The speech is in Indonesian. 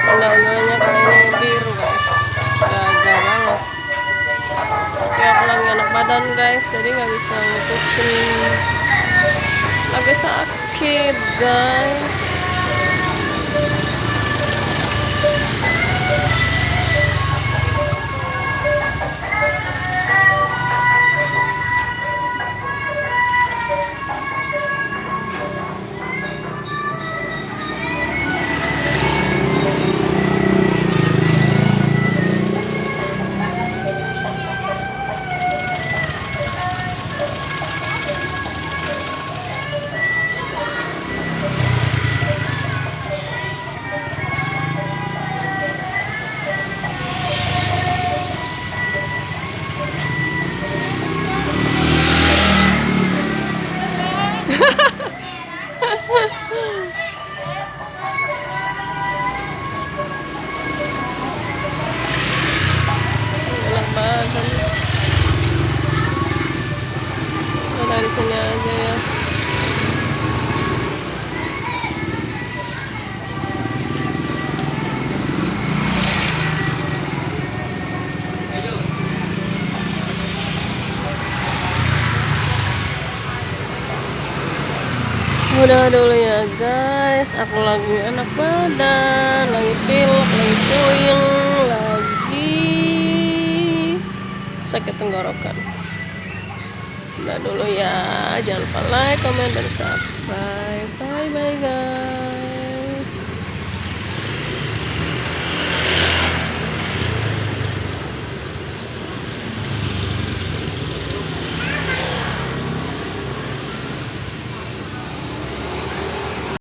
Undang-undangnya kali ini biru guys, gagal banget. Tapi aku lagi enak badan guys, jadi nggak bisa ngikutin. Lagi sakit guys. Enak badan. Udah di sini aja ya. Udah dulu ya guys, aku lagi enak badan, lagi pilek, lagi puyeng, lagi sakit tenggorokan. Udah dulu ya, jangan lupa like, comment, dan subscribe. Bye bye guys.